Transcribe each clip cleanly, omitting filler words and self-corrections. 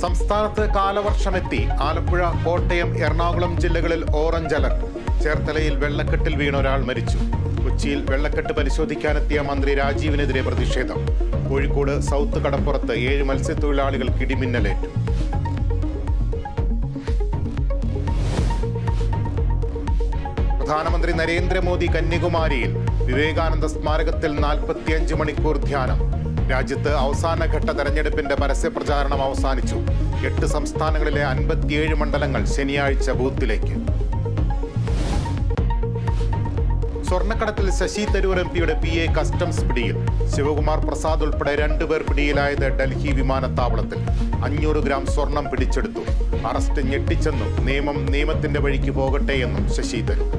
സംസ്ഥാനത്ത് കാലവർഷമെത്തി. ആലപ്പുഴ, കോട്ടയം, എറണാകുളം ജില്ലകളിൽ orange alert. ചേർത്തലയിൽ വെള്ളക്കെട്ടിൽ വീണ ഒരാൾ മരിച്ചു. കൊച്ചിയിൽ വെള്ളക്കെട്ട് പരിശോധിക്കാനെത്തിയ മന്ത്രി രാജീവിനെതിരെ പ്രതിഷേധം. കോഴിക്കോട് സൗത്ത് കടപ്പുറത്ത് 7 മത്സ്യത്തൊഴിലാളികൾക്ക് ഇടിമിന്നലേറ്റു. പ്രധാനമന്ത്രി നരേന്ദ്രമോദി കന്യാകുമാരിയിൽ. വിവേകാനന്ദ സ്മാരകത്തിൽ 45 മണിക്കൂർ ധ്യാനം. രാജ്യത്ത് അവസാനഘട്ട തെരഞ്ഞെടുപ്പിന്റെ പരസ്യപ്രചാരണം അവസാനിച്ചു. 8 സംസ്ഥാനങ്ങളിലെ 57 മണ്ഡലങ്ങൾ ശനിയാഴ്ച ബൂത്തിലേക്ക്. സ്വർണ്ണക്കടത്തിൽ ശശി തരൂർ എംപിയുടെ PA കസ്റ്റംസ് പിടിയിൽ. ശിവകുമാർ പ്രസാദ് ഉൾപ്പെടെ 2 പേർ പിടിയിലായത് ഡൽഹി വിമാനത്താവളത്തിൽ. 500 ഗ്രാം സ്വർണം പിടിച്ചെടുത്തു. അറസ്റ്റ് ഞെട്ടിച്ചെന്നും നിയമം നിയമത്തിന്റെ വഴിക്ക് പോകട്ടെയെന്നും ശശി തരൂർ.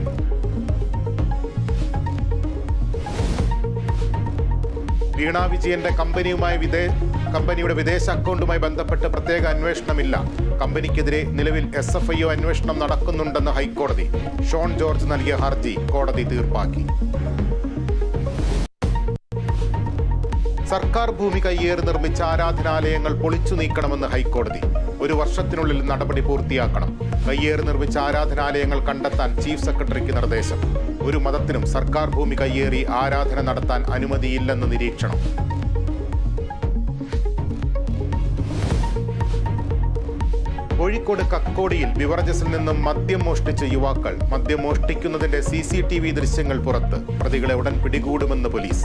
വീണ വിജയന്റെ കമ്പനിയുടെ വിദേശ അക്കൗണ്ടുമായി ബന്ധപ്പെട്ട് പ്രത്യേക അന്വേഷണമില്ല. കമ്പനിക്കെതിരെ നിലവിൽ SFIO അന്വേഷണം നടക്കുന്നുണ്ടെന്ന് ഹൈക്കോടതി. ഷോൺ ജോർജ് നൽകിയ ഹർജി കോടതി തീർപ്പാക്കി. സർക്കാർ ഭൂമി കയ്യേറി നിർമ്മിച്ച ആരാധനാലയങ്ങൾ പൊളിച്ചു നീക്കണമെന്ന് ഹൈക്കോടതി. 1 വർഷത്തിനുള്ളിൽ നടപടി പൂർത്തിയാക്കണം. കയ്യേറി നിർമ്മിച്ച ആരാധനാലയങ്ങൾ കണ്ടെത്താൻ ചീഫ് സെക്രട്ടറിക്ക് നിർദ്ദേശം. ഒരു മതത്തിനും സർക്കാർ ഭൂമി കയ്യേറി ആരാധന നടത്താൻ അനുമതിയില്ലെന്ന് നിരീക്ഷണം. കോഴിക്കോട് കക്കോടിയിൽ ബിവറേജസിൽ നിന്നും മദ്യം മോഷ്ടിച്ച യുവാക്കൾ. മദ്യം മോഷ്ടിക്കുന്നതിന്റെ CCTV ദൃശ്യങ്ങൾ പുറത്ത്. പ്രതികളെ ഉടൻ പിടികൂടുമെന്ന് പോലീസ്.